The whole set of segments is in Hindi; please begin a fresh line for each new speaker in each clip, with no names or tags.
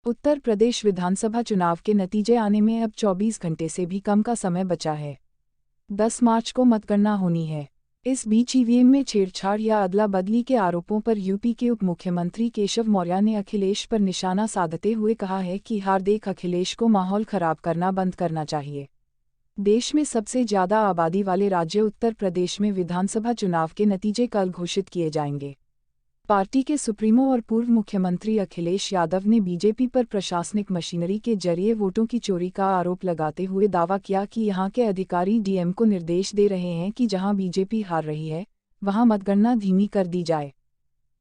उत्तर प्रदेश विधानसभा चुनाव के नतीजे आने में अब 24 घंटे से भी कम का समय बचा है। 10 मार्च को मतगणना होनी है। इस बीच ईवीएम में छेड़छाड़ या अदला बदली के आरोपों पर यूपी के उप मुख्यमंत्री केशव मौर्य ने अखिलेश पर निशाना साधते हुए कहा है कि हार देख अखिलेश को माहौल खराब करना बंद करना चाहिए। देश में सबसे ज्यादा आबादी वाले राज्य उत्तर प्रदेश में विधानसभा चुनाव के नतीजे कल घोषित किए जाएंगे। पार्टी के सुप्रीमो और पूर्व मुख्यमंत्री अखिलेश यादव ने बीजेपी पर प्रशासनिक मशीनरी के जरिए वोटों की चोरी का आरोप लगाते हुए दावा किया कि यहां के अधिकारी डीएम को निर्देश दे रहे हैं कि जहां बीजेपी हार रही है, वहां मतगणना धीमी कर दी जाए।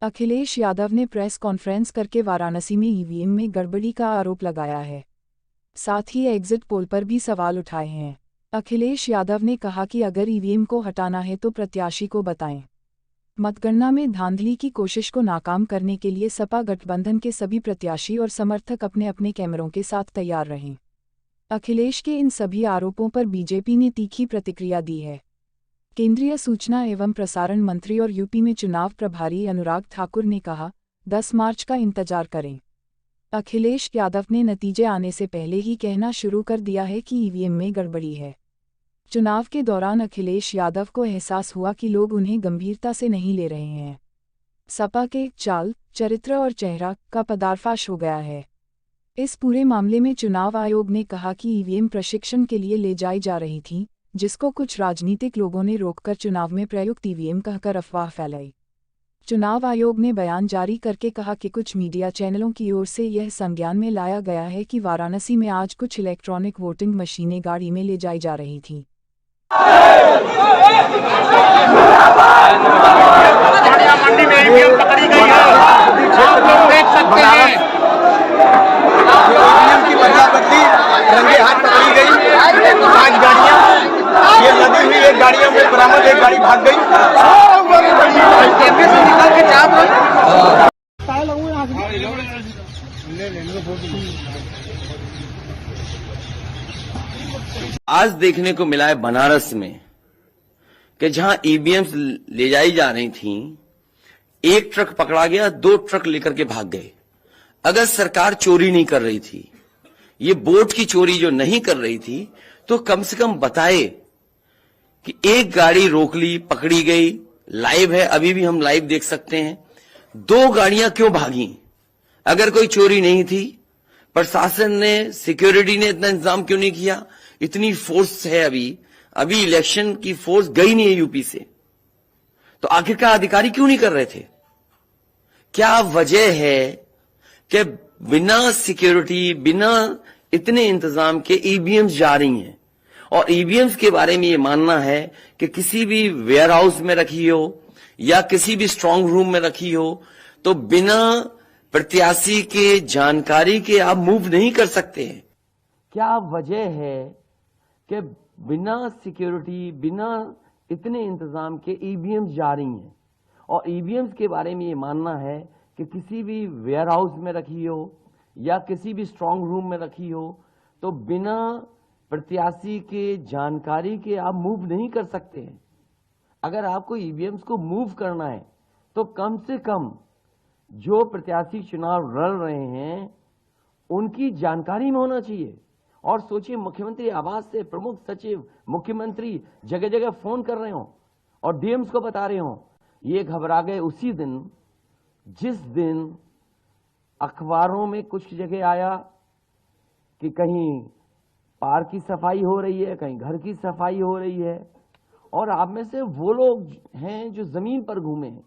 अखिलेश यादव ने प्रेस कॉन्फ्रेंस करके वाराणसी में ईवीएम में गड़बड़ी का आरोप लगाया है। साथ ही एग्जिट पोल पर भी सवाल उठाए हैं। अखिलेश यादव ने कहा कि अगर ईवीएम को हटाना है तो प्रत्याशी को बताएं। मतगणना में धांधली की कोशिश को नाकाम करने के लिए सपा गठबंधन के सभी प्रत्याशी और समर्थक अपने अपने कैमरों के साथ तैयार रहें। अखिलेश के इन सभी आरोपों पर बीजेपी ने तीखी प्रतिक्रिया दी है। केंद्रीय सूचना एवं प्रसारण मंत्री और यूपी में चुनाव प्रभारी अनुराग ठाकुर ने कहा, 10 मार्च का इंतजार करें। अखिलेश यादव ने नतीजे आने से पहले ही कहना शुरू कर दिया है कि ईवीएम में गड़बड़ी है। चुनाव के दौरान अखिलेश यादव को एहसास हुआ कि लोग उन्हें गंभीरता से नहीं ले रहे हैं। सपा के चाल, चरित्र और चेहरा का पर्दाफाश हो गया है। इस पूरे मामले में चुनाव आयोग ने कहा कि ईवीएम प्रशिक्षण के लिए ले जाई जा रही थी, जिसको कुछ राजनीतिक लोगों ने रोककर चुनाव में प्रयुक्त ईवीएम कहकर अफवाह फैलाई। चुनाव आयोग ने बयान जारी करके कहा कि कुछ मीडिया चैनलों की ओर से यह संज्ञान में लाया गया है कि वाराणसी में आज कुछ इलेक्ट्रॉनिक वोटिंग मशीनें गाड़ी में ले जाई जा रही थीं।
मंडी में ईवीएम पकड़ी गई है, आप लोग देख सकते हैं। ईवीएम की बदला बदली रंगे हाथ पकड़ी गई। 5 गाड़ियां ये लदी हुई, एक गाड़ियों में बरामद, एक गाड़ी भाग गई। निकल के
आज देखने को मिला है बनारस में कि जहां ईवीएम ले जाई जा रही थीं, एक ट्रक पकड़ा गया, 2 ट्रक लेकर के भाग गए। अगर सरकार चोरी नहीं कर रही थी, ये वोट की चोरी जो नहीं कर रही थी, तो कम से कम बताए कि एक गाड़ी रोक ली, पकड़ी गई, लाइव है, अभी भी हम लाइव देख सकते हैं। 2 गाड़ियां क्यों भागी? अगर कोई चोरी नहीं थी, प्रशासन ने, सिक्योरिटी ने इतना इंतजाम क्यों नहीं किया? इतनी फोर्स है, अभी इलेक्शन की फोर्स गई नहीं है यूपी से, तो आखिरकार अधिकारी क्यों नहीं कर रहे थे? क्या वजह है कि बिना सिक्योरिटी, बिना इतने इंतजाम के ईवीएम्स जा रही हैं? और ईवीएम्स के बारे में ये मानना है कि किसी भी वेयर हाउस में रखी हो या किसी भी स्ट्रांग रूम में रखी हो, तो बिना प्रत्याशी के जानकारी के आप मूव नहीं कर सकते हैं। क्या वजह है कि बिना सिक्योरिटी, बिना इतने इंतजाम के ईवीएम्स जा रही हैं? और ईवीएम्स के बारे में ये मानना है कि किसी भी वेयर हाउस में रखी हो या किसी भी स्ट्रांग रूम में रखी हो, तो बिना प्रत्याशी के जानकारी के आप मूव नहीं कर सकते हैं। अगर आपको ईवीएम्स को मूव करना है तो कम से कम जो प्रत्याशी चुनाव लड़ रहे हैं उनकी जानकारी में होना चाहिए। और सोचिए, मुख्यमंत्री आवास से प्रमुख सचिव, मुख्यमंत्री जगह जगह फोन कर रहे हो और डीएम्स को बता रहे हो। ये घबरा गए उसी दिन जिस दिन अखबारों में कुछ जगह आया कि कहीं पार्क की सफाई हो रही है, कहीं घर की सफाई हो रही है। और आप में से वो लोग हैं जो जमीन पर घूमे हैं,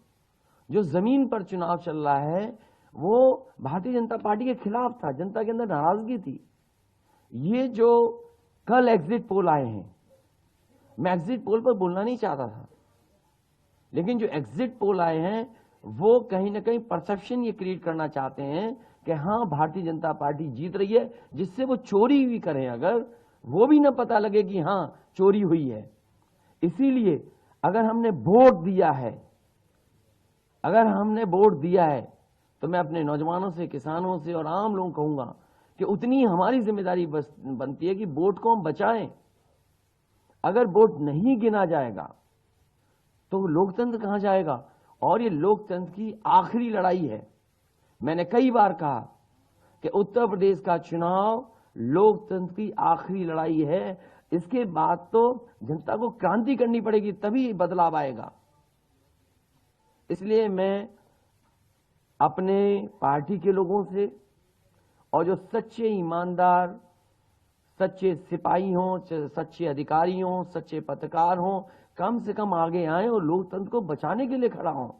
जो जमीन पर चुनाव चल रहा है, वो भारतीय जनता पार्टी के खिलाफ था, जनता के अंदर नाराजगी थी। ये जो कल एग्जिट पोल आए हैं, मैं एग्जिट पोल पर बोलना नहीं चाहता था, लेकिन जो एग्जिट पोल आए हैं वो कहीं ना कहीं परसेप्शन ये क्रिएट करना चाहते हैं कि हाँ, भारतीय जनता पार्टी जीत रही है, जिससे वो चोरी भी करें, अगर वो भी ना पता लगे कि हाँ चोरी हुई है। इसीलिए अगर हमने वोट दिया है, तो मैं अपने नौजवानों से, किसानों से और आम लोगों को कहूंगा कि उतनी हमारी जिम्मेदारी बनती है कि वोट को हम बचाएं। अगर वोट नहीं गिना जाएगा तो लोकतंत्र कहां जाएगा? और ये लोकतंत्र की आखिरी लड़ाई है। मैंने कई बार कहा कि उत्तर प्रदेश का चुनाव लोकतंत्र की आखिरी लड़ाई है। इसके बाद तो जनता को क्रांति करनी पड़ेगी, तभी बदलाव आएगा। इसलिए मैं अपने पार्टी के लोगों से और जो सच्चे ईमानदार, सच्चे सिपाही हों, सच्चे अधिकारी हों, सच्चे पत्रकार हों, कम से कम आगे आए और लोकतंत्र को बचाने के लिए खड़ा हों।